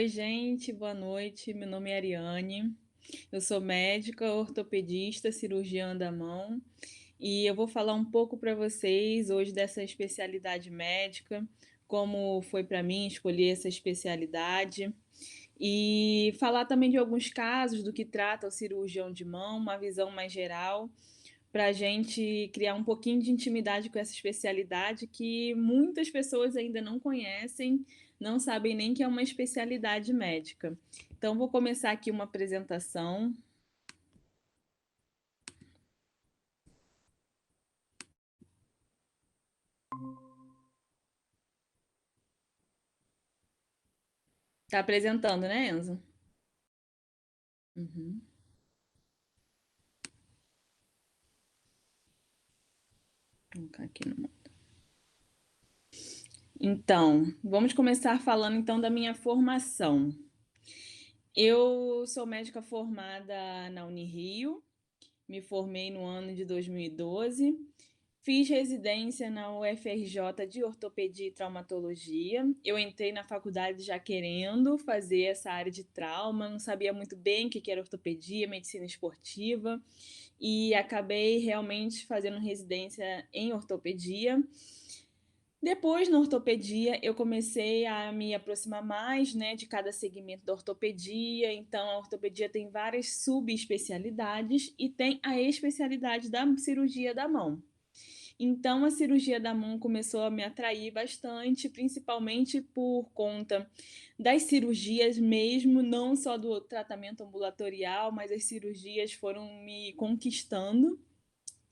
Oi, gente, boa noite. Meu nome é Ariane. Eu sou médica, ortopedista, cirurgiã da mão e eu vou falar um pouco para vocês hoje dessa especialidade médica, como foi para mim escolher essa especialidade e falar também de alguns casos do que trata o cirurgião de mão, uma visão mais geral, para a gente criar um pouquinho de intimidade com essa especialidade que muitas pessoas ainda não conhecem, não sabem nem que é uma especialidade médica. Então, vou começar aqui uma apresentação. Tá apresentando, né, Enzo? Uhum. Vou colocar aqui no... Então, vamos começar falando então da minha formação. Eu sou médica formada na Unirio, me formei no ano de 2012. Fiz residência na UFRJ de ortopedia e traumatologia. Eu entrei na faculdade já querendo fazer essa área de trauma, não sabia muito bem o que era ortopedia, medicina esportiva, e acabei realmente fazendo residência em ortopedia. Depois, na ortopedia, eu comecei a me aproximar mais, né, de cada segmento da ortopedia. Então, a ortopedia tem várias subespecialidades e tem a especialidade da cirurgia da mão. Então, a cirurgia da mão começou a me atrair bastante, principalmente por conta das cirurgias mesmo, não só do tratamento ambulatorial, mas as cirurgias foram me conquistando.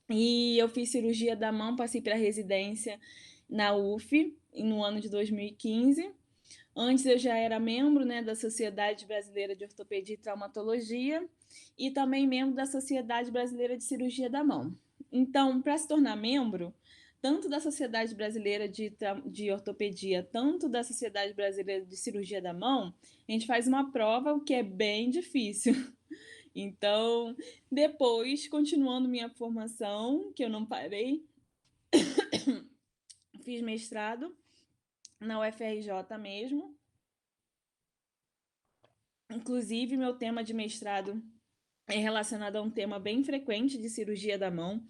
E eu fiz cirurgia da mão, passei para residência na UF no ano de 2015. Antes eu já era membro, né, da Sociedade Brasileira de Ortopedia e Traumatologia e também membro da Sociedade Brasileira de Cirurgia da Mão. Então, para se tornar membro, tanto da Sociedade Brasileira de Ortopedia, tanto da Sociedade Brasileira de Cirurgia da Mão, a gente faz uma prova que é bem difícil. Então, depois, continuando minha formação, que eu não parei, fiz mestrado na UFRJ mesmo. Inclusive, meu tema de mestrado é relacionado a um tema bem frequente de cirurgia da mão,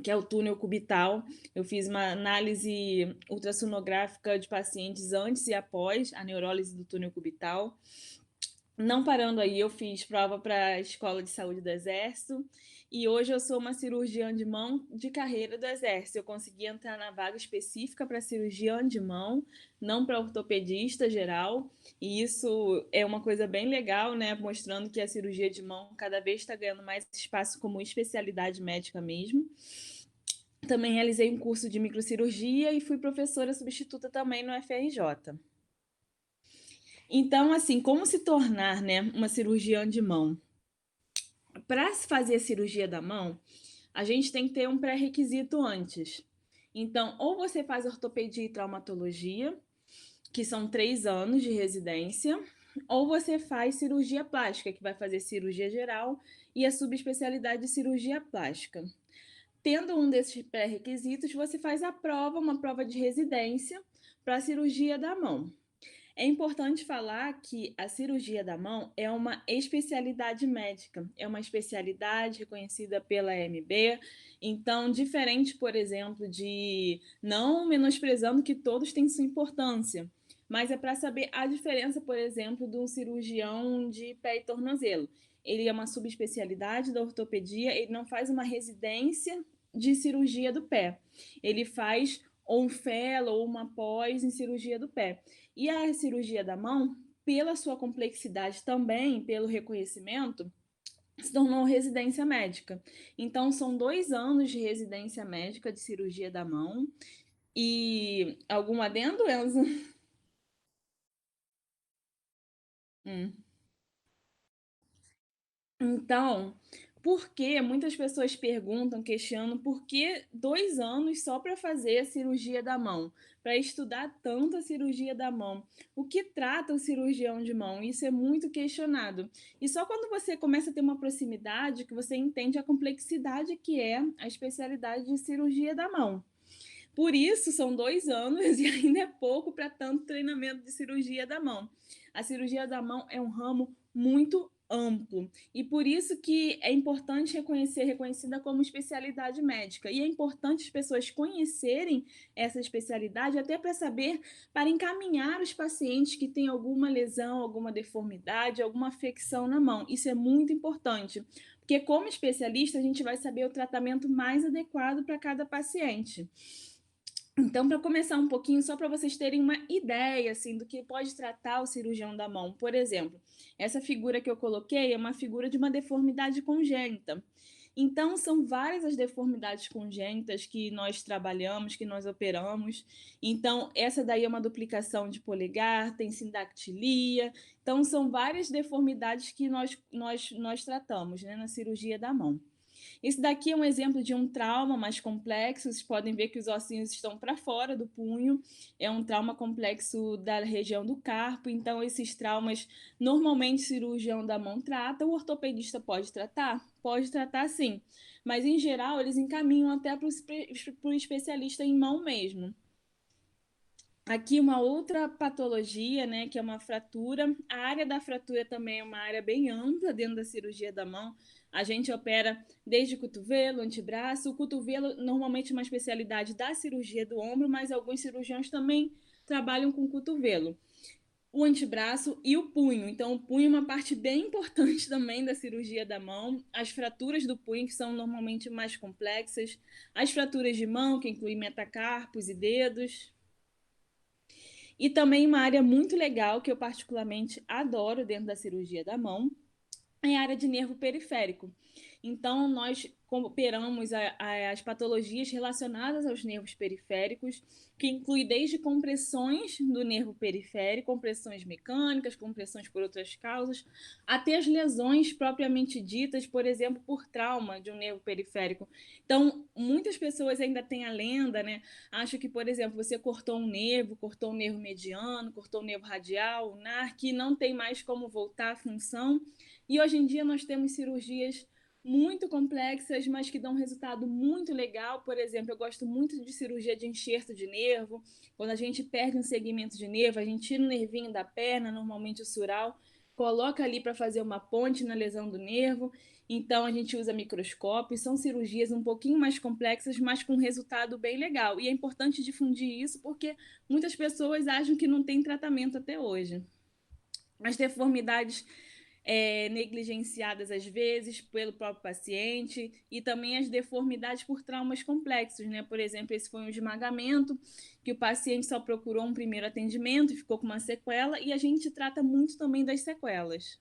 que é o túnel cubital. Eu fiz uma análise ultrassonográfica de pacientes antes e após a neurólise do túnel cubital. Não parando aí, eu fiz prova para a Escola de Saúde do Exército e hoje eu sou uma cirurgiã de mão de carreira do Exército. Eu consegui entrar na vaga específica para cirurgiã de mão, não para ortopedista geral, e isso é uma coisa bem legal, né? Mostrando que a cirurgia de mão cada vez está ganhando mais espaço como especialidade médica mesmo. Também realizei um curso de microcirurgia e fui professora substituta também no FRJ. Então, assim, como se tornar, né, uma cirurgiã de mão? Para se fazer a cirurgia da mão, a gente tem que ter um pré-requisito antes. Então, ou você faz ortopedia e traumatologia, que são 3 anos de residência, ou você faz cirurgia plástica, que vai fazer cirurgia geral e a subespecialidade de cirurgia plástica. Tendo um desses pré-requisitos, você faz a prova, uma prova de residência para a cirurgia da mão. É importante falar que a cirurgia da mão é uma especialidade médica, é uma especialidade reconhecida pela AMB. Então, diferente, por exemplo, de não menosprezando que todos têm sua importância, mas é para saber a diferença, por exemplo, de um cirurgião de pé e tornozelo. Ele é uma subespecialidade da ortopedia, ele não faz uma residência de cirurgia do pé. Ele faz ou um fellow ou uma pós em cirurgia do pé. E a cirurgia da mão, pela sua complexidade também, pelo reconhecimento, se tornou residência médica. Então, são 2 anos de residência médica de cirurgia da mão. E algum adendo, Enzo? Hum. Então, por que muitas pessoas perguntam, questionam, por que 2 anos só para fazer a cirurgia da mão? Para estudar tanto a cirurgia da mão? O que trata o cirurgião de mão? Isso é muito questionado. E só quando você começa a ter uma proximidade que você entende a complexidade que é a especialidade de cirurgia da mão. Por isso, são 2 anos e ainda é pouco para tanto treinamento de cirurgia da mão. a cirurgia da mão é um ramo muito amplo e por isso que é importante reconhecida como especialidade médica. E é importante as pessoas conhecerem essa especialidade até para saber, para encaminhar os pacientes que têm alguma lesão, alguma deformidade, alguma afecção na mão. Isso é muito importante, porque como especialista a gente vai saber o tratamento mais adequado para cada paciente. Então, para começar um pouquinho, só para vocês terem uma ideia assim do que pode tratar o cirurgião da mão. Por exemplo, essa figura que eu coloquei é uma figura de uma deformidade congênita. Então, são várias as deformidades congênitas que nós trabalhamos, que nós operamos. Então, essa daí é uma duplicação de polegar, tem sindactilia. Então, são várias deformidades que nós tratamos, né, na cirurgia da mão. Esse daqui é um exemplo de um trauma mais complexo. Vocês podem ver que os ossinhos estão para fora do punho. É um trauma complexo da região do carpo. Então, esses traumas, normalmente, o cirurgião da mão trata. O ortopedista pode tratar? Pode tratar, sim. Mas, em geral, eles encaminham até para o especialista em mão mesmo. Aqui uma outra patologia, né, que é uma fratura. A área da fratura também é uma área bem ampla dentro da cirurgia da mão. A gente opera desde cotovelo, antebraço. O cotovelo normalmente é uma especialidade da cirurgia do ombro, mas alguns cirurgiões também trabalham com cotovelo. O antebraço e o punho. Então, o punho é uma parte bem importante também da cirurgia da mão. As fraturas do punho, que são normalmente mais complexas. As fraturas de mão, que incluem metacarpos e dedos. E também uma área muito legal, que eu particularmente adoro dentro da cirurgia da mão, é a área de nervo periférico. Então, nós operamos as patologias relacionadas aos nervos periféricos, que inclui desde compressões do nervo periférico, compressões mecânicas, compressões por outras causas, até as lesões propriamente ditas, por exemplo, por trauma de um nervo periférico. Então, muitas pessoas ainda têm a lenda, né? Acham que, por exemplo, você cortou um nervo mediano, cortou um nervo radial, ulnar, que não tem mais como voltar à função. E hoje em dia nós temos cirurgias muito complexas, mas que dão um resultado muito legal. Por exemplo, eu gosto muito de cirurgia de enxerto de nervo. Quando a gente perde um segmento de nervo, a gente tira um nervinho da perna, normalmente o sural, coloca ali para fazer uma ponte na lesão do nervo. Então a gente usa microscópio. São cirurgias um pouquinho mais complexas, mas com resultado bem legal. E é importante difundir isso porque muitas pessoas acham que não tem tratamento até hoje. As deformidades negligenciadas às vezes pelo próprio paciente e também as deformidades por traumas complexos, né? Por exemplo, esse foi um esmagamento que o paciente só procurou um primeiro atendimento e ficou com uma sequela e a gente trata muito também das sequelas.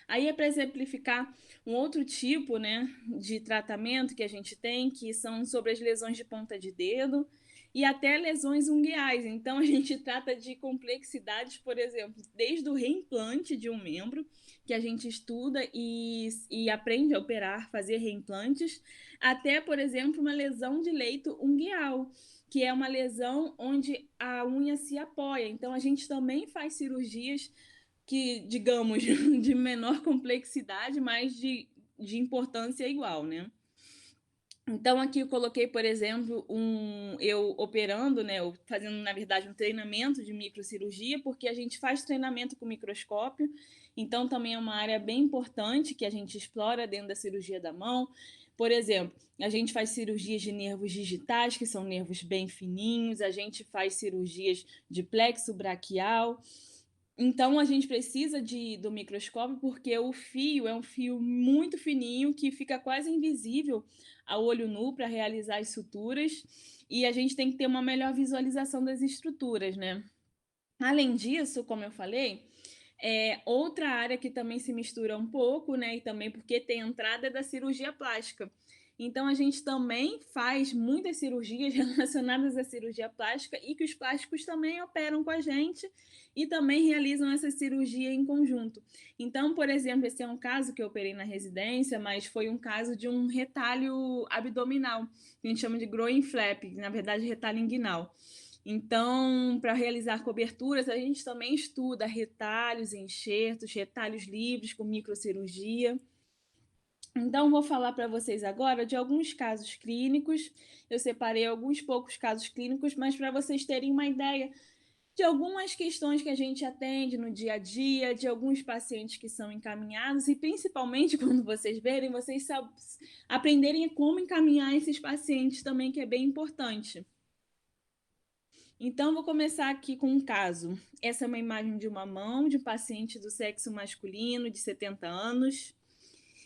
Aí é para exemplificar um outro tipo, né, de tratamento que a gente tem, que são sobre as lesões de ponta de dedo e até lesões ungueais. Então, a gente trata de complexidades, por exemplo, desde o reimplante de um membro, que a gente estuda e aprende a operar, fazer reimplantes, até, por exemplo, uma lesão de leito ungueal, que é uma lesão onde a unha se apoia. Então, a gente também faz cirurgias que, digamos, de menor complexidade, mas de importância igual, né? Então, aqui eu coloquei, por exemplo, eu operando, né, eu fazendo, na verdade, um treinamento de microcirurgia, porque a gente faz treinamento com microscópio, então também é uma área bem importante que a gente explora dentro da cirurgia da mão. Por exemplo, a gente faz cirurgias de nervos digitais, que são nervos bem fininhos, a gente faz cirurgias de plexo braquial. Então, a gente precisa do microscópio porque o fio é um fio muito fininho que fica quase invisível ao olho nu para realizar as suturas e a gente tem que ter uma melhor visualização das estruturas, né? Além disso, como eu falei, outra área que também se mistura um pouco, né, e também porque tem entrada é da cirurgia plástica. Então, a gente também faz muitas cirurgias relacionadas à cirurgia plástica e que os plásticos também operam com a gente e também realizam essa cirurgia em conjunto. Então, por exemplo, esse é um caso que eu operei na residência, mas foi um caso de um retalho abdominal, que a gente chama de groin flap, na verdade, retalho inguinal. Então, para realizar coberturas, a gente também estuda retalhos, enxertos, retalhos livres com microcirurgia. Então, vou falar para vocês agora de alguns casos clínicos. Eu separei alguns poucos casos clínicos, mas para vocês terem uma ideia de algumas questões que a gente atende no dia a dia, de alguns pacientes que são encaminhados, e principalmente quando vocês verem, vocês aprenderem como encaminhar esses pacientes também, que é bem importante. Então, vou começar aqui com um caso. Essa é uma imagem de uma mão de um paciente do sexo masculino, de 70 anos.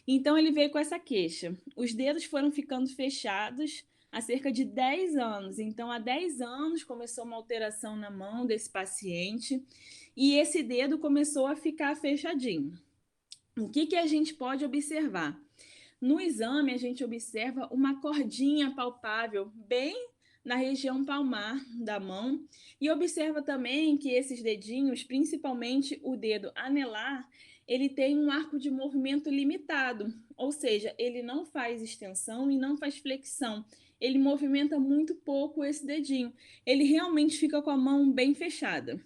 Então, ele veio com essa queixa. Os dedos foram ficando fechados há cerca de 10 anos. Então, há 10 anos começou uma alteração na mão desse paciente e esse dedo começou a ficar fechadinho. O que a gente pode observar? No exame, a gente observa uma cordinha palpável bem na região palmar da mão e observa também que esses dedinhos, principalmente o dedo anelar, ele tem um arco de movimento limitado, ou seja, ele não faz extensão e não faz flexão. Ele movimenta muito pouco esse dedinho. Ele realmente fica com a mão bem fechada.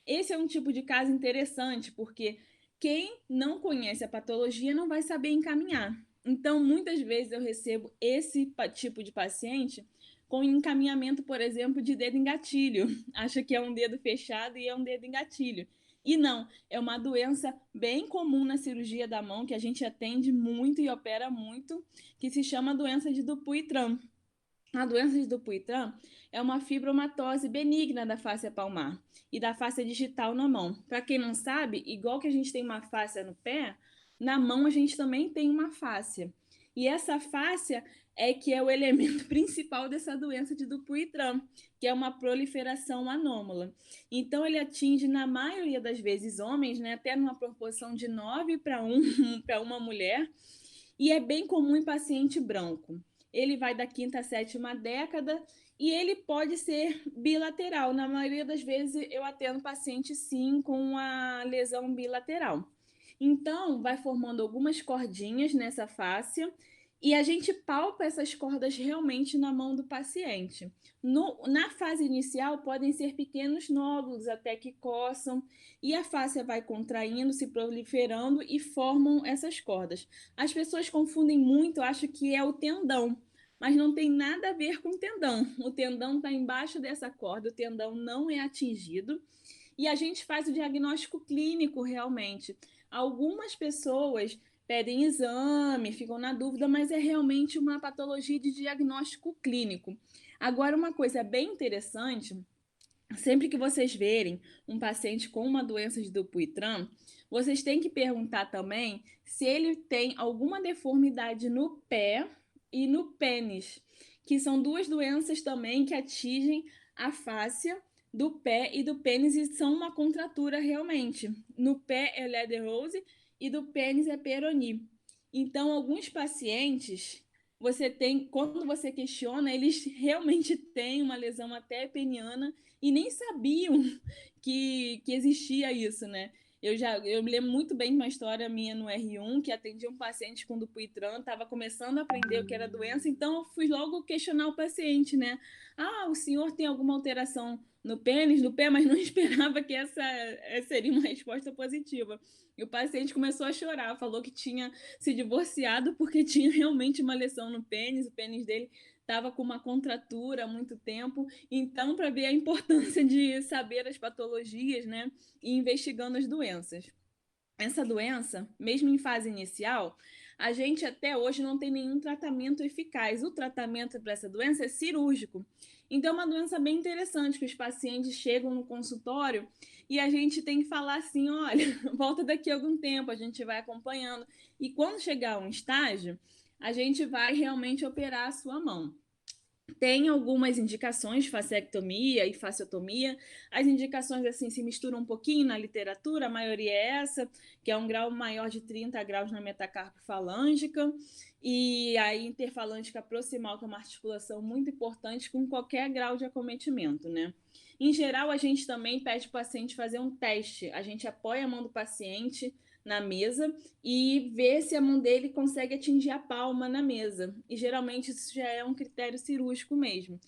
Esse é um tipo de caso interessante, porque quem não conhece a patologia não vai saber encaminhar. Então, muitas vezes eu recebo esse tipo de paciente com encaminhamento, por exemplo, de dedo em gatilho. Acha que é um dedo fechado e é um dedo em gatilho. E não, é uma doença bem comum na cirurgia da mão, que a gente atende muito e opera muito, que se chama doença de Dupuytren. A doença de Dupuytren é uma fibromatose benigna da fáscia palmar e da fáscia digital na mão. Para quem não sabe, igual que a gente tem uma fáscia no pé, na mão a gente também tem uma fáscia. E essa fáscia é que é o elemento principal dessa doença de Dupuytren, que é uma proliferação anômala. Então ele atinge na maioria das vezes homens, né, até numa proporção de 9 para 1 para uma mulher, e é bem comum em paciente branco. Ele vai da quinta à sétima década e ele pode ser bilateral. Na maioria das vezes eu atendo paciente sim com a lesão bilateral. Então, vai formando algumas cordinhas nessa fáscia e a gente palpa essas cordas realmente na mão do paciente. Na fase inicial, podem ser pequenos nódulos até que coçam e a fáscia vai contraindo, se proliferando e formam essas cordas. As pessoas confundem muito, acham que é o tendão, mas não tem nada a ver com o tendão. O tendão está embaixo dessa corda, o tendão não é atingido e a gente faz o diagnóstico clínico realmente. Algumas pessoas pedem exame, ficam na dúvida, mas é realmente uma patologia de diagnóstico clínico. Agora, uma coisa bem interessante, sempre que vocês verem um paciente com uma doença de Dupuytren, vocês têm que perguntar também se ele tem alguma deformidade no pé e no pênis, que são duas doenças também que atingem a fáscia do pé e do pênis e são uma contratura realmente. No pé é lederose e do pênis é peroni. Então, alguns pacientes, você tem, quando você questiona, eles realmente têm uma lesão até peniana e nem sabiam que existia isso, né? Eu me lembro muito bem de uma história minha no R1, que atendia um paciente com Dupuytren, estava começando a aprender o que era doença, então eu fui logo questionar o paciente, né? Ah, o senhor tem alguma alteração no pênis, no pé, mas não esperava que essa seria uma resposta positiva. E o paciente começou a chorar, falou que tinha se divorciado porque tinha realmente uma lesão no pênis, o pênis dele estava com uma contratura há muito tempo. Então, para ver a importância de saber as patologias, né, e investigando as doenças. Essa doença, mesmo em fase inicial, a gente até hoje não tem nenhum tratamento eficaz. O tratamento para essa doença é cirúrgico. Então, é uma doença bem interessante que os pacientes chegam no consultório e a gente tem que falar assim: olha, volta daqui a algum tempo, a gente vai acompanhando. E quando chegar um estágio, a gente vai realmente operar a sua mão. Tem algumas indicações de fasciectomia e fasciotomia. As indicações assim se misturam um pouquinho na literatura, a maioria é essa, que é um grau maior de 30 graus na metacarpo falângica e a interfalângica proximal, que é uma articulação muito importante com qualquer grau de acometimento, né? Em geral, a gente também pede para o paciente fazer um teste. A gente apoia a mão do paciente na mesa e ver se a mão dele consegue atingir a palma na mesa. E geralmente isso já é um critério cirúrgico mesmo.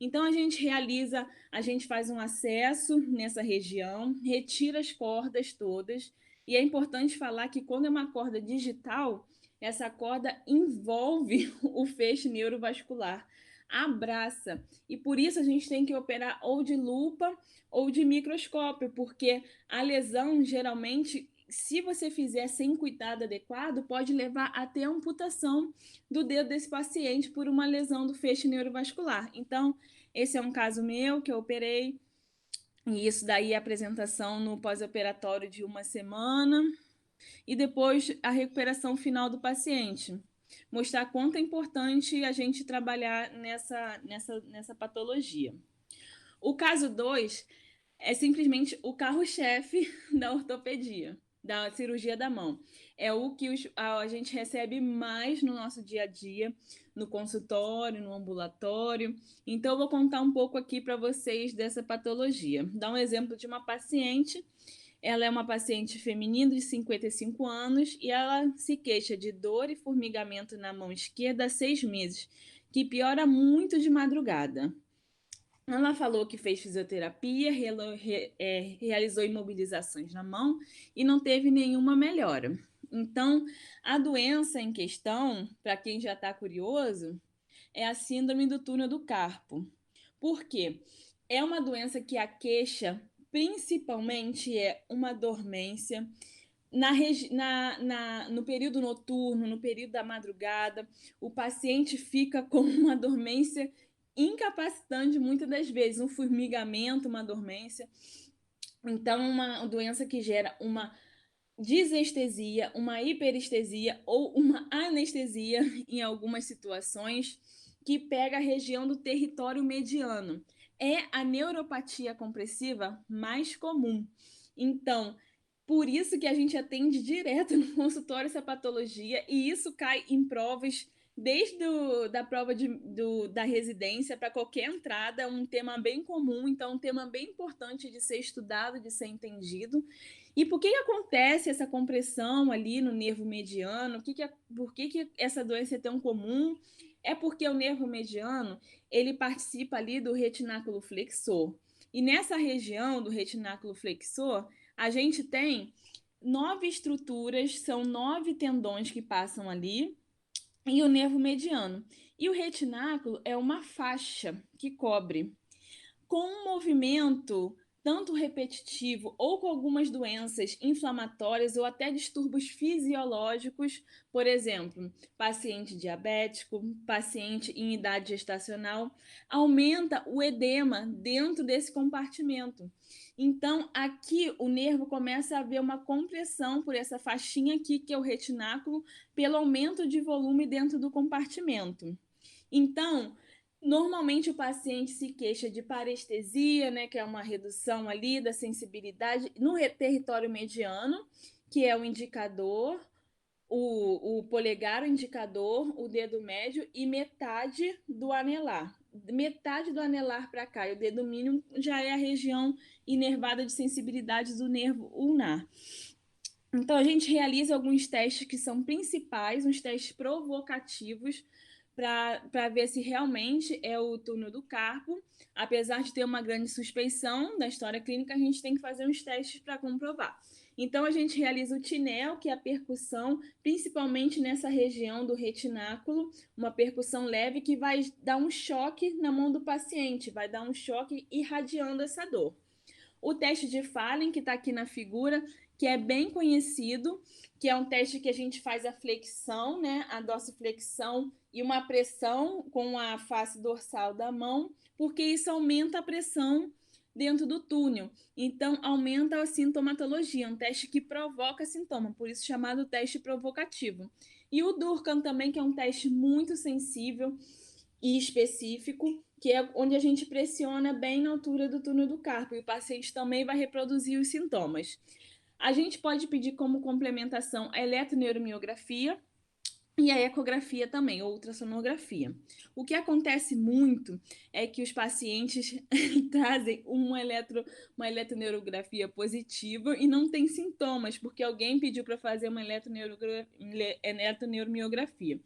Então a gente faz um acesso nessa região, retira as cordas todas, e é importante falar que quando é uma corda digital, essa corda envolve o feixe neurovascular. abraça. E por isso a gente tem que operar ou de lupa ou de microscópio, porque a lesão, geralmente, se você fizer sem cuidado adequado, pode levar até a amputação do dedo desse paciente por uma lesão do feixe neurovascular. Então, esse é um caso meu que eu operei, e isso daí é a apresentação no pós-operatório de 1 semana, e depois a recuperação final do paciente. Mostrar quanto é importante a gente trabalhar nessa patologia. O caso 2 é simplesmente o carro-chefe da ortopedia, da cirurgia da mão. É o que a gente recebe mais no nosso dia a dia, no consultório, no ambulatório. Então, eu vou contar um pouco aqui para vocês dessa patologia. Dar um exemplo de uma paciente. Ela é uma paciente feminina de 55 anos e ela se queixa de dor e formigamento na mão esquerda há 6 meses, que piora muito de madrugada. Ela falou que fez fisioterapia, realizou imobilizações na mão e não teve nenhuma melhora. Então, a doença em questão, para quem já está curioso, é a síndrome do túnel do carpo. Por quê? É uma doença que aqueixa, principalmente, é uma dormência no período noturno, no período da madrugada, o paciente fica com uma dormência incapacitante muitas das vezes, um formigamento, uma dormência. Então, uma doença que gera uma disestesia, uma hiperestesia ou uma anestesia em algumas situações, que pega a região do território mediano. É a neuropatia compressiva mais comum. Então, por isso que a gente atende direto no consultório essa patologia, e isso cai em provas, desde da prova da residência para qualquer entrada, é um tema bem comum, então um tema bem importante de ser estudado, de ser entendido. E por que acontece essa compressão ali no nervo mediano? Por que essa doença é tão comum? É porque o nervo mediano, ele participa ali do retináculo flexor. E nessa região do retináculo flexor, a gente tem 9 estruturas, são 9 tendões que passam ali, e o nervo mediano. E o retináculo é uma faixa que cobre. Com um movimento tanto repetitivo ou com algumas doenças inflamatórias ou até distúrbios fisiológicos, por exemplo, paciente diabético, paciente em idade gestacional, aumenta o edema dentro desse compartimento. Então, aqui o nervo começa a haver uma compressão por essa faixinha aqui, que é o retináculo, pelo aumento de volume dentro do compartimento. Então, normalmente o paciente se queixa de parestesia, né, que é uma redução ali da sensibilidade no território mediano, que é o indicador, o polegar, o indicador, o dedo médio e metade do anelar. Metade do anelar para cá e o dedo mínimo já é a região inervada de sensibilidade do nervo ulnar. Então, a gente realiza alguns testes que são principais, uns testes provocativos, para ver se realmente é o túnel do carpo. Apesar de ter uma grande suspeição da história clínica, a gente tem que fazer uns testes para comprovar. Então, a gente realiza o tinel, que é a percussão, principalmente nessa região do retináculo, uma percussão leve que vai dar um choque na mão do paciente, vai dar um choque irradiando essa dor. O teste de Fallen, que está aqui na figura, que é bem conhecido, que é um teste que a gente faz a flexão, né, a dorsiflexão e uma pressão com a face dorsal da mão, porque isso aumenta a pressão dentro do túnel. Então, aumenta a sintomatologia, um teste que provoca sintoma, por isso chamado teste provocativo. E o Durkheim também, que é um teste muito sensível e específico, que é onde a gente pressiona bem na altura do túnel do carpo, e o paciente também vai reproduzir os sintomas. A gente pode pedir como complementação a eletroneuromiografia e a ecografia também, ou ultrassonografia. O que acontece muito é que os pacientes trazem uma eletroneuromiografia positiva e não tem sintomas, porque alguém pediu para fazer uma eletroneuromiografia.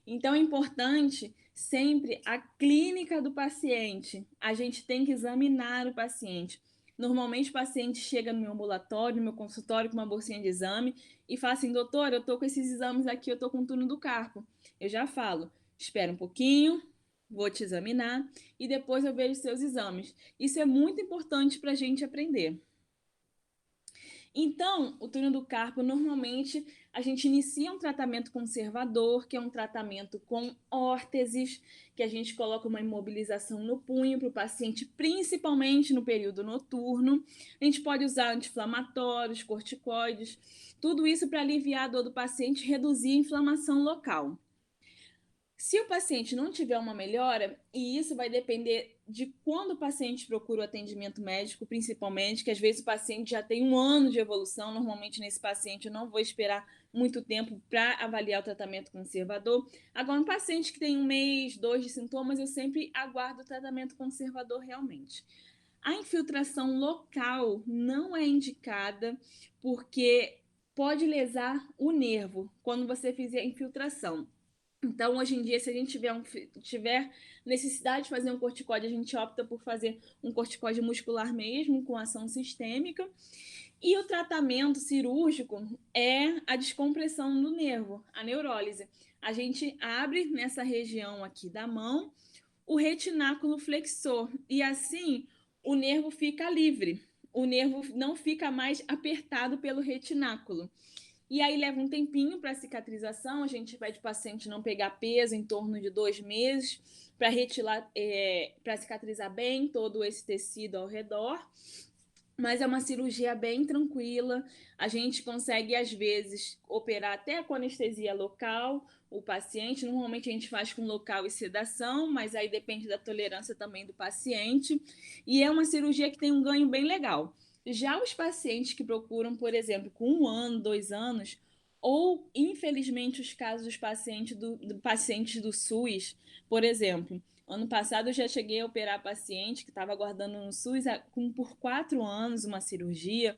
Então, é importante sempre a clínica do paciente. A gente tem que examinar o paciente. Normalmente, o paciente chega no meu ambulatório, no meu consultório, com uma bolsinha de exame e fala assim: doutor, eu tô com esses exames aqui, eu tô com túnel do carpo. Eu já falo: espera um pouquinho, vou te examinar e depois eu vejo seus exames. Isso é muito importante para a gente aprender. Então, o túnel do carpo, normalmente, a gente inicia um tratamento conservador, que é um tratamento com órteses, que a gente coloca uma imobilização no punho para o paciente, principalmente no período noturno. A gente pode usar anti-inflamatórios, corticoides, tudo isso para aliviar a dor do paciente e reduzir a inflamação local. Se o paciente não tiver uma melhora, e isso vai depender de quando o paciente procura o atendimento médico, principalmente, que às vezes o paciente já tem 1 ano de evolução, normalmente nesse paciente eu não vou esperar muito tempo para avaliar o tratamento conservador. Agora, um paciente que tem 1 mês, 2 de sintomas, eu sempre aguardo o tratamento conservador realmente. A infiltração local não é indicada porque pode lesar o nervo quando você fizer a infiltração. Então, hoje em dia, se a gente tiver necessidade de fazer um corticóide, a gente opta por fazer um corticóide muscular mesmo, com ação sistêmica. E o tratamento cirúrgico é a descompressão do nervo, a neurólise. A gente abre nessa região aqui da mão o retináculo flexor e assim o nervo fica livre. O nervo não fica mais apertado pelo retináculo. E aí leva um tempinho para a cicatrização, a gente pede o paciente não pegar peso, em torno de 2 meses, para retirar, para cicatrizar bem todo esse tecido ao redor. Mas é uma cirurgia bem tranquila, a gente consegue, às vezes, operar até com anestesia local, o paciente, normalmente a gente faz com local e sedação, mas aí depende da tolerância também do paciente, e é uma cirurgia que tem um ganho bem legal. Já os pacientes que procuram, por exemplo, com 1 ano, 2 anos, ou infelizmente os casos dos pacientes do SUS, por exemplo, ano passado eu já cheguei a operar paciente que estava aguardando no SUS por 4 anos uma cirurgia.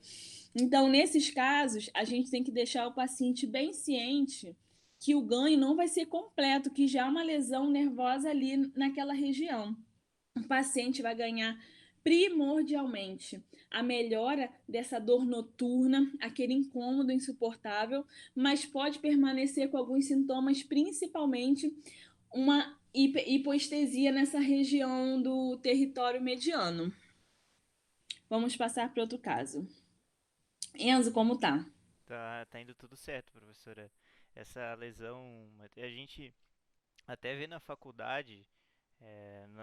Então, nesses casos, a gente tem que deixar o paciente bem ciente que o ganho não vai ser completo, que já há uma lesão nervosa ali naquela região. O paciente vai ganhar primordialmente a melhora dessa dor noturna, aquele incômodo insuportável, mas pode permanecer com alguns sintomas, principalmente uma hipoestesia nessa região do território mediano. Vamos passar para outro caso. Enzo, como tá? Tá indo tudo certo, professora. Essa lesão, a gente até vê na faculdade,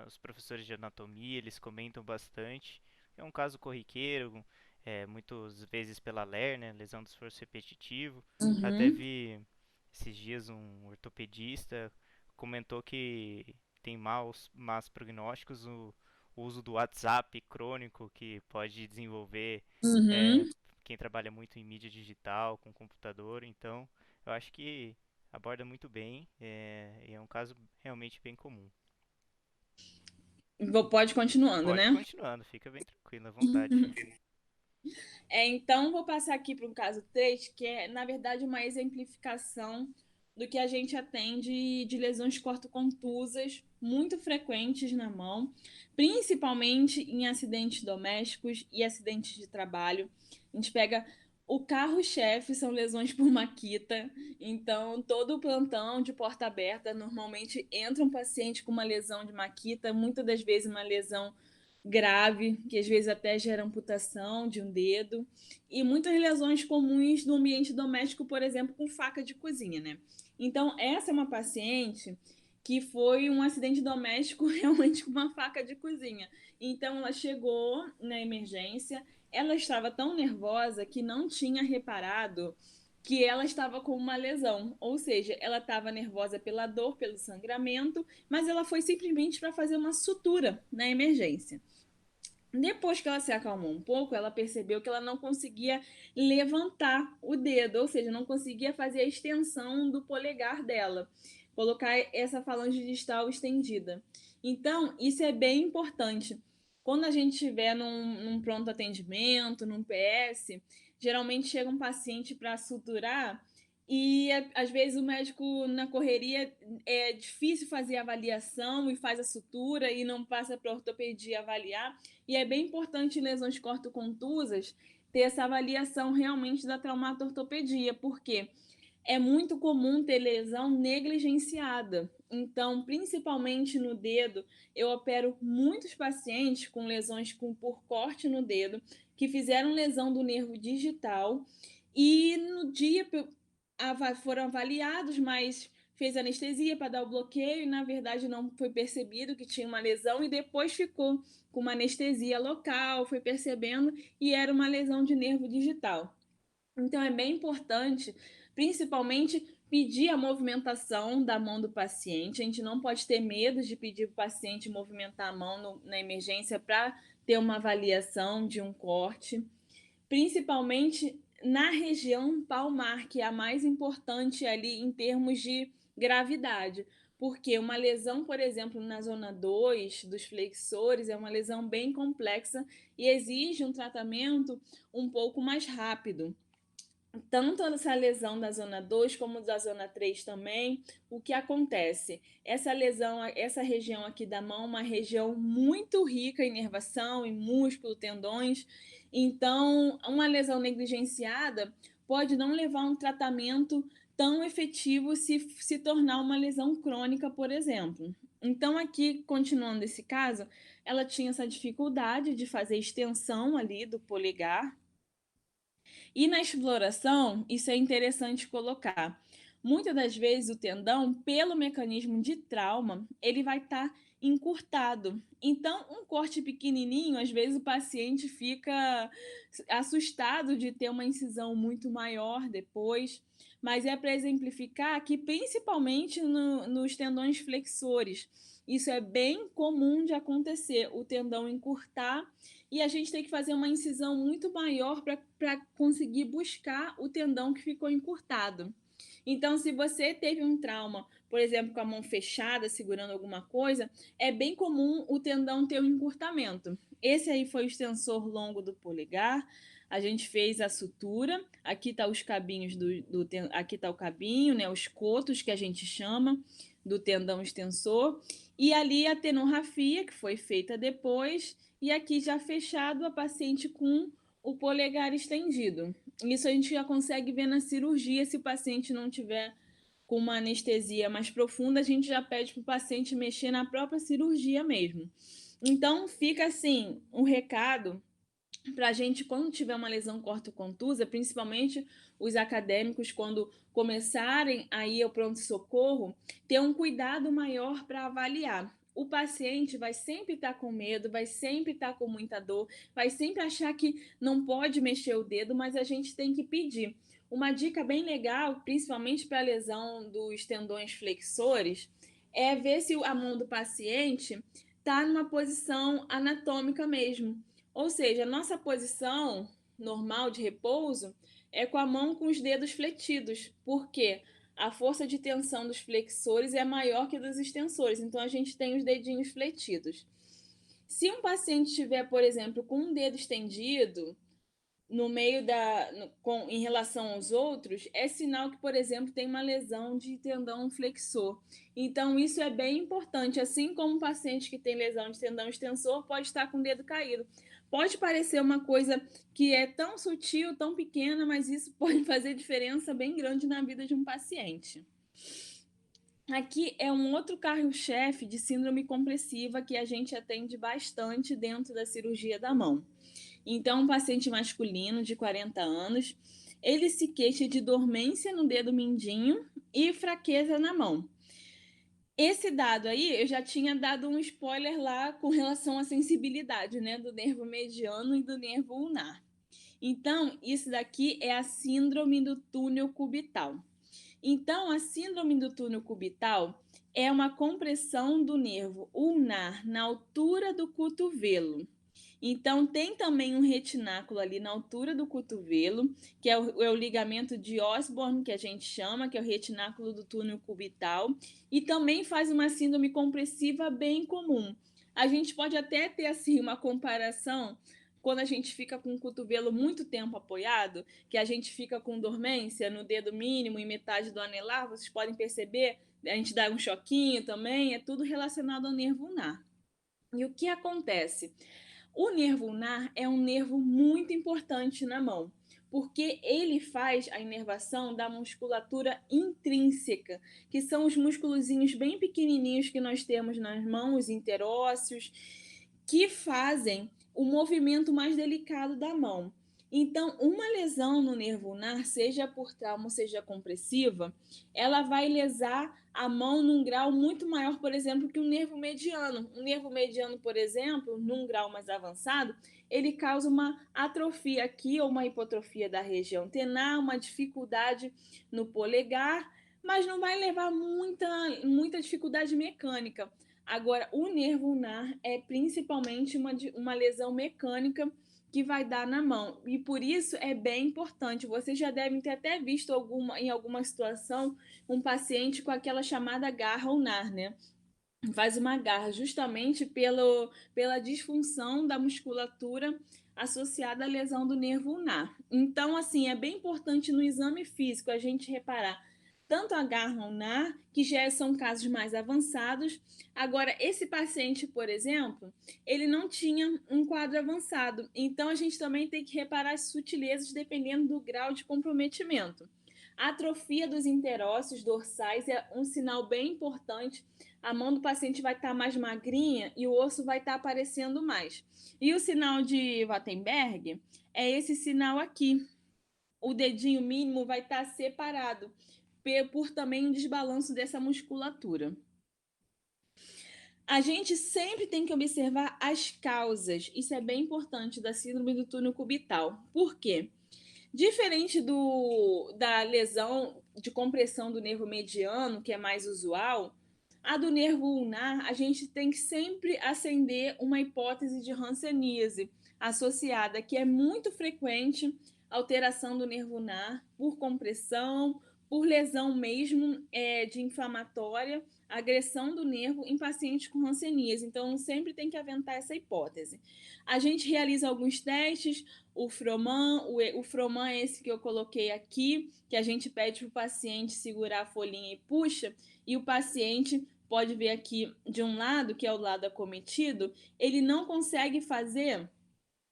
os professores de anatomia, eles comentam bastante. É um caso corriqueiro, muitas vezes pela LER, né, lesão do esforço repetitivo. Até Uhum, vi esses dias um ortopedista comentou que tem más prognósticos o uso do WhatsApp crônico que pode desenvolver é, uhum. quem trabalha muito em mídia digital, com computador. Então, eu acho que aborda muito bem, e é um caso realmente bem comum. Pode ir continuando, Pode ir né? continuando, fica bem tranquilo, à vontade. Então, vou passar aqui para um caso 3, que é, na verdade, uma exemplificação do que a gente atende de lesões cortocontusas muito frequentes na mão, principalmente em acidentes domésticos e acidentes de trabalho. A gente pega o carro-chefe, são lesões por maquita, então todo o plantão de porta aberta normalmente entra um paciente com uma lesão de maquita, muitas das vezes uma lesão grave, que às vezes até gera amputação de um dedo, e muitas lesões comuns no ambiente doméstico, por exemplo, com faca de cozinha, né? Então, essa é uma paciente que foi um acidente doméstico realmente com uma faca de cozinha. Então, ela chegou na emergência, ela estava tão nervosa que não tinha reparado que ela estava com uma lesão, ou seja, ela estava nervosa pela dor, pelo sangramento, mas ela foi simplesmente para fazer uma sutura na emergência. Depois que ela se acalmou um pouco, ela percebeu que ela não conseguia levantar o dedo, ou seja, não conseguia fazer a extensão do polegar dela, colocar essa falange distal estendida. Então, isso é bem importante. Quando a gente estiver num pronto atendimento, num PS, geralmente chega um paciente para suturar e às vezes o médico na correria é difícil fazer a avaliação e faz a sutura e não passa para a ortopedia avaliar. E é bem importante em lesões cortocontusas ter essa avaliação realmente da traumatortopedia, porque é muito comum ter lesão negligenciada. Então, principalmente no dedo, eu opero muitos pacientes com lesões por corte no dedo, que fizeram lesão do nervo digital e no dia foram avaliados, mas fez anestesia para dar o bloqueio e, na verdade, não foi percebido que tinha uma lesão e depois ficou com uma anestesia local, foi percebendo e era uma lesão de nervo digital. Então é bem importante, principalmente, pedir a movimentação da mão do paciente. A gente não pode ter medo de pedir para o paciente movimentar a mão na emergência para ter uma avaliação de um corte, principalmente na região palmar, que é a mais importante ali em termos de gravidade. Porque uma lesão, por exemplo, na zona 2 dos flexores é uma lesão bem complexa e exige um tratamento um pouco mais rápido. Tanto essa lesão da zona 2 como da zona 3 também, o que acontece? Essa lesão, essa região aqui da mão, uma região muito rica em inervação, em músculo, tendões. Então, uma lesão negligenciada pode não levar a um tratamento tão efetivo se tornar uma lesão crônica, por exemplo. Então, aqui, continuando esse caso, ela tinha essa dificuldade de fazer extensão ali do polegar, e na exploração, isso é interessante colocar. Muitas das vezes o tendão, pelo mecanismo de trauma, ele vai estar encurtado. Então, um corte pequenininho, às vezes o paciente fica assustado de ter uma incisão muito maior depois, mas é para exemplificar que principalmente nos tendões flexores, isso é bem comum de acontecer, o tendão encurtar e a gente tem que fazer uma incisão muito maior para conseguir buscar o tendão que ficou encurtado. Então, se você teve um trauma, por exemplo, com a mão fechada, segurando alguma coisa, é bem comum o tendão ter um encurtamento. Esse aí foi o extensor longo do polegar. A gente fez a sutura. Aqui tá os cabinhos aqui tá o cabinho, né? Os cotos que a gente chama do tendão extensor. E ali a tenorrafia, que foi feita depois, e aqui já fechado a paciente com o polegar estendido. Isso a gente já consegue ver na cirurgia. Se o paciente não tiver com uma anestesia mais profunda, a gente já pede para o paciente mexer na própria cirurgia mesmo. Então, fica assim um recado para a gente, quando tiver uma lesão cortocontusa, principalmente os acadêmicos, quando começarem a ir ao pronto-socorro, ter um cuidado maior para avaliar. O paciente vai sempre estar com medo, vai sempre estar com muita dor, vai sempre achar que não pode mexer o dedo, mas a gente tem que pedir. Uma dica bem legal, principalmente para a lesão dos tendões flexores, é ver se a mão do paciente está numa posição anatômica mesmo. Ou seja, a nossa posição normal de repouso é com a mão com os dedos fletidos, porque a força de tensão dos flexores é maior que a dos extensores, então a gente tem os dedinhos fletidos. Se um paciente tiver, por exemplo, com um dedo estendido, no meio em relação aos outros, é sinal que, por exemplo, tem uma lesão de tendão flexor. Então, isso é bem importante. Assim como um paciente que tem lesão de tendão extensor pode estar com o dedo caído. Pode parecer uma coisa que é tão sutil, tão pequena, mas isso pode fazer diferença bem grande na vida de um paciente. Aqui é um outro carro-chefe de síndrome compressiva que a gente atende bastante dentro da cirurgia da mão. Então, um paciente masculino de 40 anos, ele se queixa de dormência no dedo mindinho e fraqueza na mão. Esse dado aí, eu já tinha dado um spoiler lá com relação à sensibilidade, né, do nervo mediano e do nervo ulnar. Então, isso daqui é a síndrome do túnel cubital. Então, a síndrome do túnel cubital é uma compressão do nervo ulnar na altura do cotovelo. Então, tem também um retináculo ali na altura do cotovelo, que é o ligamento de Osborne, que a gente chama, que é o retináculo do túnel cubital, e também faz uma síndrome compressiva bem comum. A gente pode até ter assim uma comparação quando a gente fica com o cotovelo muito tempo apoiado, que a gente fica com dormência no dedo mínimo e metade do anelar, vocês podem perceber, a gente dá um choquinho também, é tudo relacionado ao nervo ulnar. E o que acontece? O nervo ulnar é um nervo muito importante na mão, porque ele faz a inervação da musculatura intrínseca, que são os musculozinhos bem pequenininhos que nós temos nas mãos, interósseos, que fazem o movimento mais delicado da mão. Então, uma lesão no nervo ulnar, seja por trauma, seja compressiva, ela vai lesar a mão num grau muito maior, por exemplo, que um nervo mediano. Um nervo mediano, por exemplo, num grau mais avançado, ele causa uma atrofia aqui ou uma hipotrofia da região tenar, uma dificuldade no polegar, mas não vai levar muita dificuldade mecânica. Agora, o nervo ulnar é principalmente uma lesão mecânica que vai dar na mão. E por isso é bem importante. Vocês já devem ter até visto em alguma situação um paciente com aquela chamada garra ulnar, né? Faz uma garra justamente pela disfunção da musculatura associada à lesão do nervo ulnar. Então, assim, é bem importante no exame físico a gente reparar tanto a garra ulnar, que já são casos mais avançados. Agora, esse paciente, por exemplo, ele não tinha um quadro avançado, então a gente também tem que reparar as sutilezas dependendo do grau de comprometimento. A atrofia dos interósseos dorsais é um sinal bem importante. A mão do paciente vai estar mais magrinha e o osso vai estar aparecendo mais. E o sinal de Wattenberg é esse sinal aqui. O dedinho mínimo vai estar separado por também um desbalanço dessa musculatura. A gente sempre tem que observar as causas. Isso é bem importante da síndrome do túnel cubital. Por quê? Diferente da lesão de compressão do nervo mediano, que é mais usual, a do nervo ulnar, a gente tem que sempre acender uma hipótese de hanseníase associada, que é muito frequente alteração do nervo ulnar por compressão, por lesão mesmo de inflamatória, agressão do nervo em pacientes com hanseníase. Então, sempre tem que aventar essa hipótese. A gente realiza alguns testes, o Froman é esse que eu coloquei aqui, que a gente pede para o paciente segurar a folhinha e puxa, e o paciente pode ver aqui de um lado, que é o lado acometido, ele não consegue fazer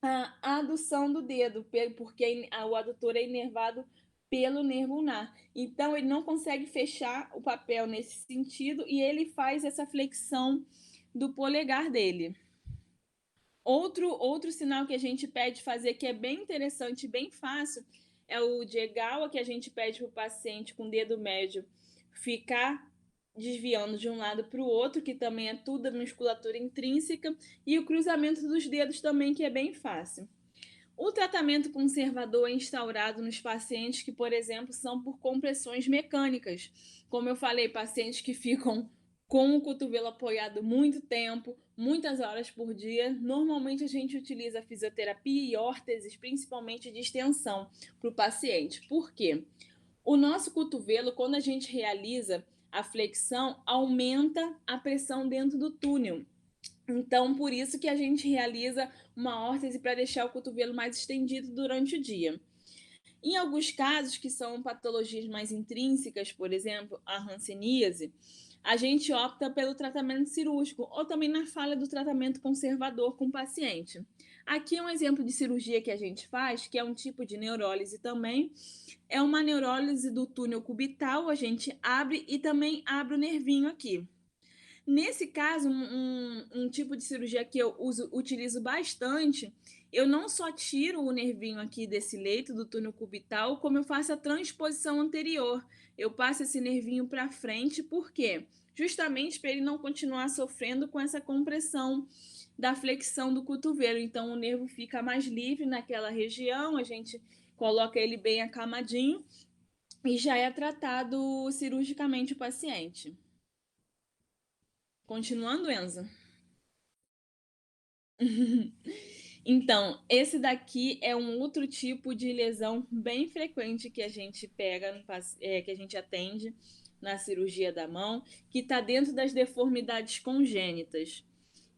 a adução do dedo, porque o adutor é inervado pelo nervo ulnar. Então, ele não consegue fechar o papel nesse sentido e ele faz essa flexão do polegar dele. Outro sinal que a gente pede fazer, que é bem interessante, bem fácil, é o de Egawa, que a gente pede para o paciente com o dedo médio ficar desviando de um lado para o outro, que também é tudo da musculatura intrínseca, e o cruzamento dos dedos também, que é bem fácil. O tratamento conservador é instaurado nos pacientes que, por exemplo, são por compressões mecânicas. Como eu falei, pacientes que ficam com o cotovelo apoiado muito tempo, muitas horas por dia. Normalmente a gente utiliza fisioterapia e órteses, principalmente de extensão, para o paciente. Por quê? O nosso cotovelo, quando a gente realiza a flexão, aumenta a pressão dentro do túnel. Então, por isso que a gente realiza uma órtese para deixar o cotovelo mais estendido durante o dia. Em alguns casos, que são patologias mais intrínsecas, por exemplo, a hanseníase, a gente opta pelo tratamento cirúrgico ou também na falha do tratamento conservador com o paciente. Aqui é um exemplo de cirurgia que a gente faz, que é um tipo de neurólise também. É uma neurólise do túnel cubital, a gente abre e também abre o nervinho aqui. Nesse caso, um tipo de cirurgia que eu utilizo bastante, eu não só tiro o nervinho aqui desse leito do túnel cubital, como eu faço a transposição anterior. Eu passo esse nervinho para frente, por quê? Justamente para ele não continuar sofrendo com essa compressão da flexão do cotovelo. Então, o nervo fica mais livre naquela região, a gente coloca ele bem acamadinho e já é tratado cirurgicamente o paciente. Continuando, Enzo? Então, esse daqui é um outro tipo de lesão bem frequente que a gente pega, que a gente atende na cirurgia da mão, que está dentro das deformidades congênitas.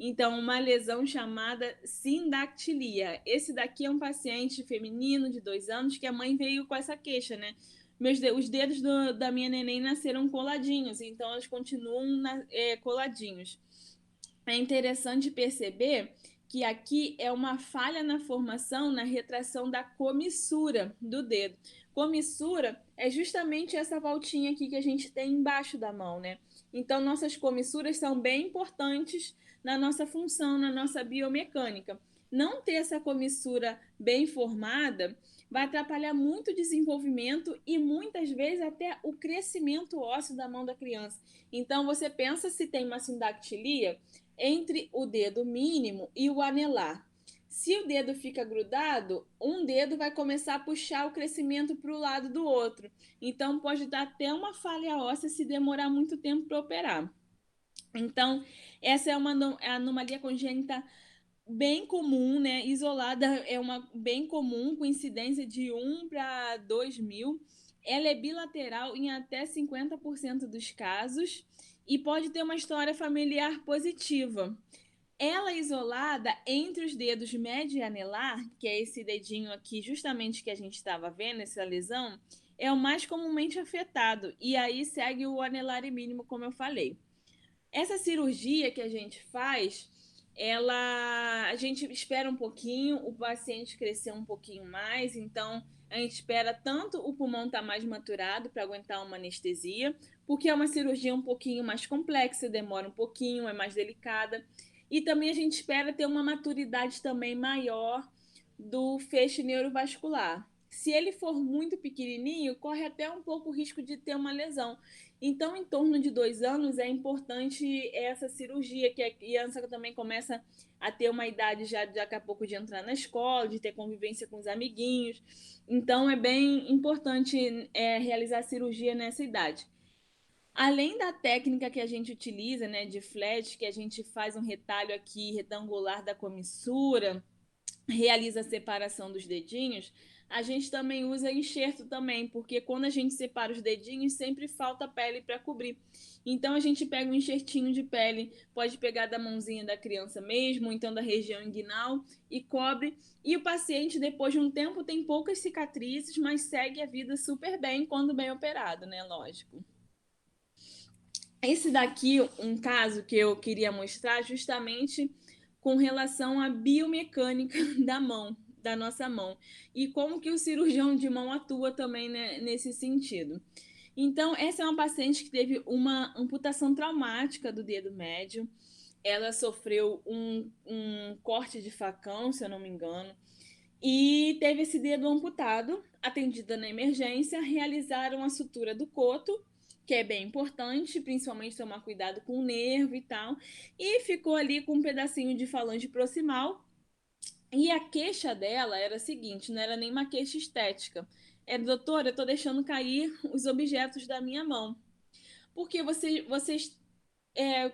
Então, uma lesão chamada sindactilia. Esse daqui é um paciente feminino de 2 anos que a mãe veio com essa queixa, né? Os dedos da minha neném nasceram coladinhos, então eles continuam coladinhos. É interessante perceber que aqui é uma falha na formação, na retração da comissura do dedo. Comissura é justamente essa voltinha aqui que a gente tem embaixo da mão, né? Então, nossas comissuras são bem importantes na nossa função, na nossa biomecânica. Não ter essa comissura bem formada vai atrapalhar muito o desenvolvimento e muitas vezes até o crescimento ósseo da mão da criança. Então, você pensa se tem uma sindactilia entre o dedo mínimo e o anelar. Se o dedo fica grudado, um dedo vai começar a puxar o crescimento para o lado do outro. Então, pode dar até uma falha óssea se demorar muito tempo para operar. Então, essa é uma anomalia congênita bem comum, né? Isolada é uma bem comum, com incidência de 1 para 2.000. Ela é bilateral em até 50% dos casos e pode ter uma história familiar positiva. Ela isolada entre os dedos médio e anelar, que é esse dedinho aqui justamente que a gente estava vendo, essa lesão, é o mais comumente afetado. E aí segue o anelar e mínimo, como eu falei. Essa cirurgia que a gente faz, a gente espera um pouquinho, o paciente crescer um pouquinho mais, então a gente espera tanto o pulmão estar mais maturado para aguentar uma anestesia, porque é uma cirurgia um pouquinho mais complexa, demora um pouquinho, é mais delicada, e também a gente espera ter uma maturidade também maior do feixe neurovascular. Se ele for muito pequenininho, corre até um pouco o risco de ter uma lesão. Então, em torno de 2 anos, é importante essa cirurgia, que a criança também começa a ter uma idade já daqui a pouco de entrar na escola, de ter convivência com os amiguinhos. Então, é bem importante realizar a cirurgia nessa idade. Além da técnica que a gente utiliza, né, de flat, que a gente faz um retalho aqui retangular da comissura, realiza a separação dos dedinhos, a gente também usa enxerto também, porque quando a gente separa os dedinhos, sempre falta pele para cobrir. Então a gente pega um enxertinho de pele, pode pegar da mãozinha da criança mesmo, ou então da região inguinal, e cobre. E o paciente, depois de um tempo, tem poucas cicatrizes, mas segue a vida super bem quando bem operado, né? Lógico. Esse daqui, um caso que eu queria mostrar justamente com relação à biomecânica da mão, da nossa mão, e como que o cirurgião de mão atua também, né, nesse sentido. Então, essa é uma paciente que teve uma amputação traumática do dedo médio. Ela sofreu um corte de facão, se eu não me engano, e teve esse dedo amputado. Atendida na emergência, realizaram a sutura do coto, que é bem importante, principalmente tomar cuidado com o nervo e tal, e ficou ali com um pedacinho de falange proximal. E a queixa dela era a seguinte, não era nem uma queixa estética. Era, doutora, eu tô deixando cair os objetos da minha mão. Porque vocês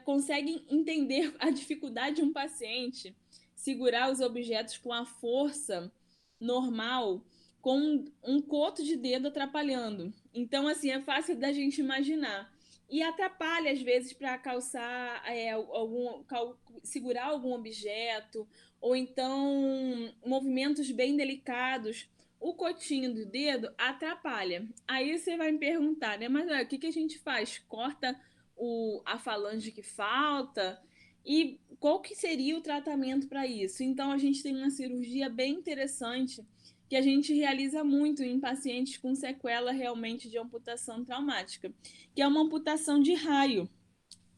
conseguem entender a dificuldade de um paciente segurar os objetos com a força normal, com um coto de dedo atrapalhando. Então, assim, é fácil da gente imaginar. E atrapalha, às vezes, para calçar, segurar algum objeto, ou então movimentos bem delicados. O cotinho do dedo atrapalha. Aí você vai me perguntar, né? Mas o que a gente faz? Corta a falange que falta? E qual que seria o tratamento para isso? Então, a gente tem uma cirurgia bem interessante que a gente realiza muito em pacientes com sequela realmente de amputação traumática, que é uma amputação de raio.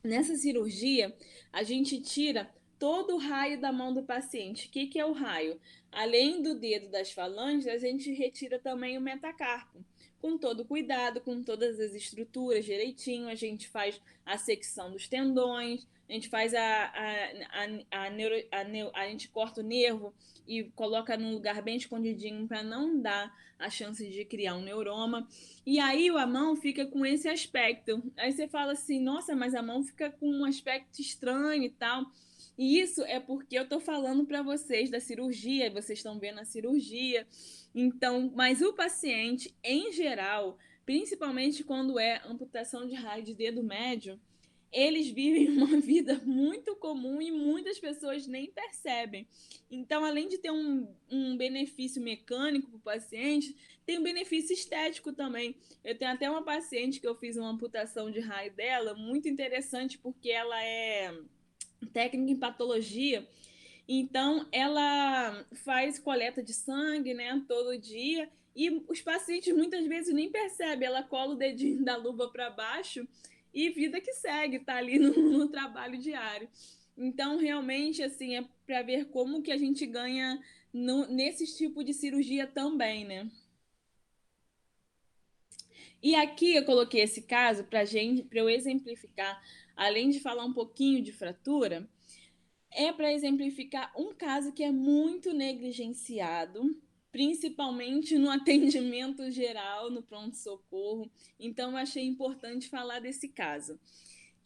Nessa cirurgia, a gente tira todo o raio da mão do paciente. O que é o raio? Além do dedo das falanges, a gente retira também o metacarpo. Com todo cuidado, com todas as estruturas direitinho, a gente faz a secção dos tendões, a gente faz a gente corta o nervo e coloca num lugar bem escondidinho para não dar a chance de criar um neuroma. E aí a mão fica com esse aspecto. Aí você fala assim, nossa, mas a mão fica com um aspecto estranho e tal. E isso é porque eu estou falando para vocês da cirurgia, vocês estão vendo a cirurgia. Então, mas o paciente, em geral, principalmente quando é amputação de raio de dedo médio, eles vivem uma vida muito comum e muitas pessoas nem percebem. Então, além de ter um benefício mecânico para o paciente, tem um benefício estético também. Eu tenho até uma paciente que eu fiz uma amputação de raio dela, muito interessante, porque ela é técnica em patologia Então, ela faz coleta de sangue, né, todo dia, e os pacientes muitas vezes nem percebem, ela cola o dedinho da luva para baixo e vida que segue, tá ali no trabalho diário. Então, realmente, assim, é para ver como que a gente ganha nesse tipo de cirurgia também, né? E aqui eu coloquei esse caso para gente, para eu exemplificar, além de falar um pouquinho de fratura, é para exemplificar um caso que é muito negligenciado, principalmente no atendimento geral, no pronto-socorro. Então, eu achei importante falar desse caso.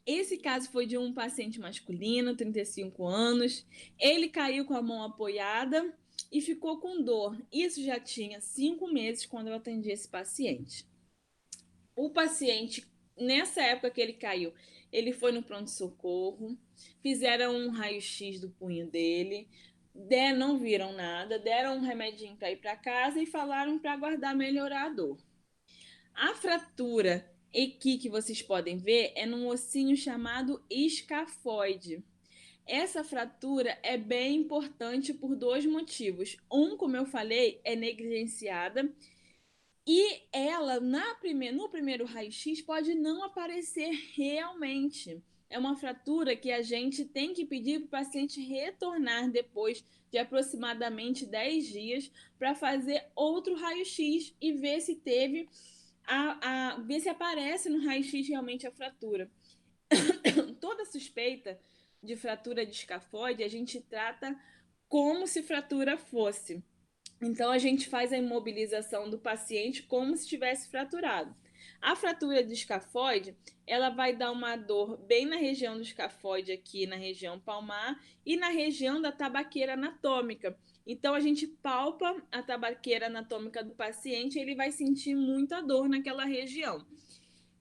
Esse caso foi de um paciente masculino, 35 anos. Ele caiu com a mão apoiada e ficou com dor. Isso já tinha 5 meses quando eu atendi esse paciente. O paciente, nessa época que ele caiu, ele foi no pronto-socorro, fizeram um raio-x do punho dele, não viram nada, deram um remedinho para ir para casa e falaram para aguardar melhorar a dor. A fratura aqui que vocês podem ver é num ossinho chamado escafoide. Essa fratura é bem importante por dois motivos. Um, como eu falei, é negligenciada e ela, no primeiro raio-x, pode não aparecer realmente. É uma fratura que a gente tem que pedir para o paciente retornar depois de aproximadamente 10 dias para fazer outro raio-x e ver se teve ver se aparece no raio-x realmente a fratura. Toda suspeita de fratura de escafoide a gente trata como se fratura fosse. Então, a gente faz a imobilização do paciente como se tivesse fraturado. A fratura de escafoide, ela vai dar uma dor bem na região do escafoide, aqui na região palmar, e na região da tabaqueira anatômica. Então, a gente palpa a tabaqueira anatômica do paciente, ele vai sentir muita dor naquela região.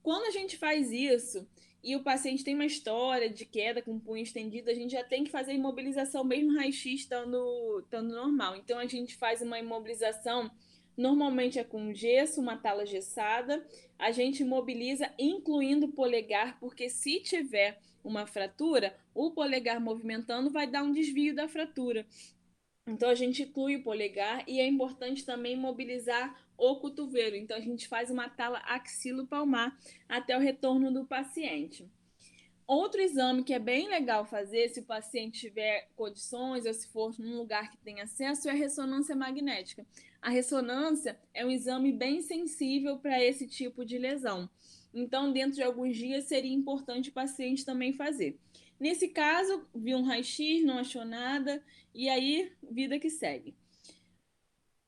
Quando a gente faz isso e o paciente tem uma história de queda com o punho estendido, a gente já tem que fazer a imobilização mesmo raio-x estando normal. Então a gente faz uma imobilização, normalmente é com gesso, uma tala gessada. A gente imobiliza incluindo o polegar, porque se tiver uma fratura, o polegar movimentando vai dar um desvio da fratura. Então a gente inclui o polegar e é importante também mobilizar o cotovelo. Então a gente faz uma tala axilopalmar até o retorno do paciente. Outro exame que é bem legal fazer, se o paciente tiver condições ou se for num lugar que tem acesso, é a ressonância magnética. A ressonância é um exame bem sensível para esse tipo de lesão. Então, dentro de alguns dias, seria importante o paciente também fazer. Nesse caso, viu um raio-x, não achou nada, e aí, vida que segue.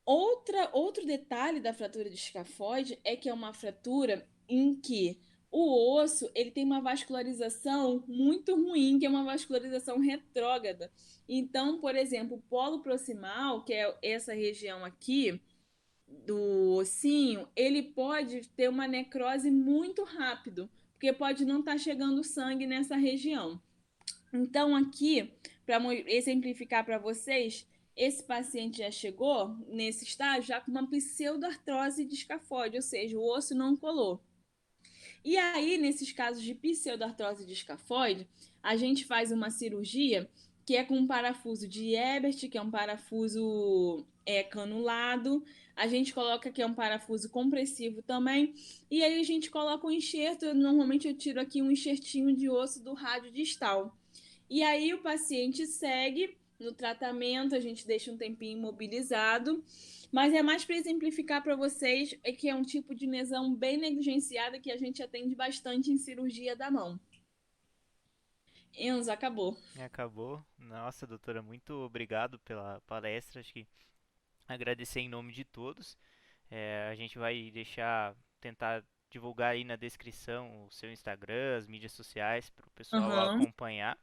Outro detalhe da fratura de escafoide é que é uma fratura em que o osso ele tem uma vascularização muito ruim, que é uma vascularização retrógrada. Então, por exemplo, o polo proximal, que é essa região aqui do ossinho, ele pode ter uma necrose muito rápido, porque pode não estar chegando sangue nessa região. Então, aqui, para exemplificar para vocês, esse paciente já chegou nesse estágio já com uma pseudoartrose de escafoide, ou seja, o osso não colou. E aí, nesses casos de pseudoartrose de escafoide, a gente faz uma cirurgia que é com um parafuso de Ebert, que é um parafuso canulado. A gente coloca que é um parafuso compressivo também. E aí a gente coloca um enxerto. Normalmente eu tiro aqui um enxertinho de osso do rádio distal. E aí o paciente segue no tratamento, a gente deixa um tempinho imobilizado, mas é mais para exemplificar para vocês que é um tipo de lesão bem negligenciada que a gente atende bastante em cirurgia da mão. Enzo, acabou. Acabou. Nossa, doutora, muito obrigado pela palestra. Acho que agradecer em nome de todos. A gente vai tentar divulgar aí na descrição o seu Instagram, as mídias sociais para o pessoal Aham. acompanhar.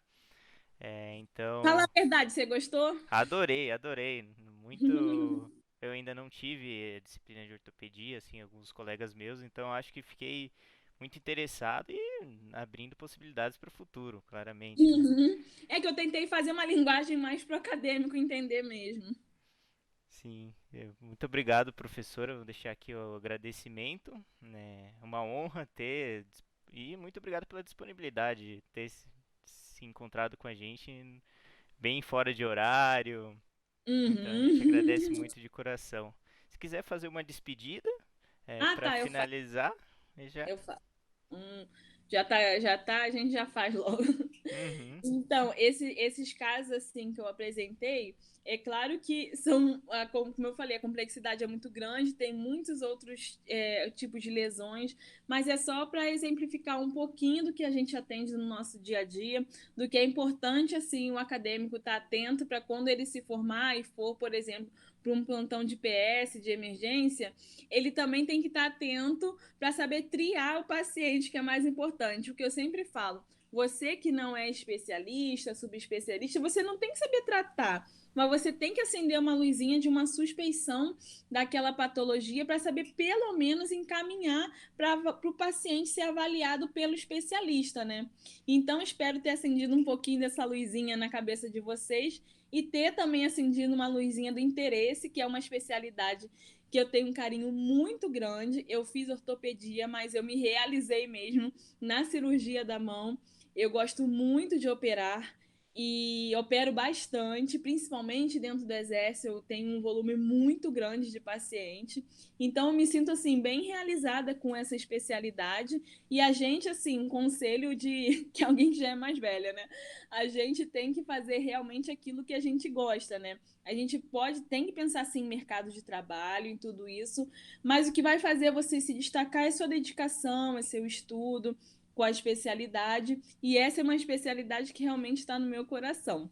Fala Então, a verdade, você gostou? adorei, adorei. Muito. Eu ainda não tive disciplina de ortopedia, assim, alguns colegas meus, então acho que fiquei muito interessado e abrindo possibilidades para o futuro, claramente, né? Uhum. É que eu tentei fazer uma linguagem mais pro acadêmico entender mesmo. Sim, muito obrigado, professora. Vou deixar aqui o agradecimento, né? Uma honra ter e muito obrigado pela disponibilidade de ter se encontrado com a gente bem fora de horário. Então a gente agradece Uhum. muito de coração. Se quiser fazer uma despedida, Ah, para tá, eu faço. finalizar, eu já. Eu faço. Hum, já tá, a gente já faz logo. Uhum, Então, esses casos assim que eu apresentei, é claro que são, como eu falei, a complexidade é muito grande, tem muitos outros tipos de lesões, mas é só para exemplificar um pouquinho do que a gente atende no nosso dia a dia, do que é importante assim o acadêmico estar atento para quando ele se formar e for, por exemplo, para um plantão de PS, de emergência, ele também tem que estar atento para saber triar o paciente, que é mais importante. O que eu sempre falo, você que não é especialista, subespecialista, você não tem que saber tratar, mas você tem que acender uma luzinha de uma suspeição daquela patologia para saber pelo menos encaminhar para o paciente ser avaliado pelo especialista, né? Então espero ter acendido um pouquinho dessa luzinha na cabeça de vocês e ter também acendido uma luzinha do interesse, que é uma especialidade que eu tenho um carinho muito grande. Eu fiz ortopedia, mas eu me realizei mesmo na cirurgia da mão. Eu gosto muito de operar e opero bastante, principalmente dentro do exército. Eu tenho um volume muito grande de paciente, então eu me sinto assim bem realizada com essa especialidade. E a gente, assim, um conselho de que alguém que já é mais velha, né? A gente tem que fazer realmente aquilo que a gente gosta, né? A gente tem que pensar assim em mercado de trabalho, em tudo isso, mas o que vai fazer você se destacar é sua dedicação, é seu estudo com a especialidade, e essa é uma especialidade que realmente está no meu coração.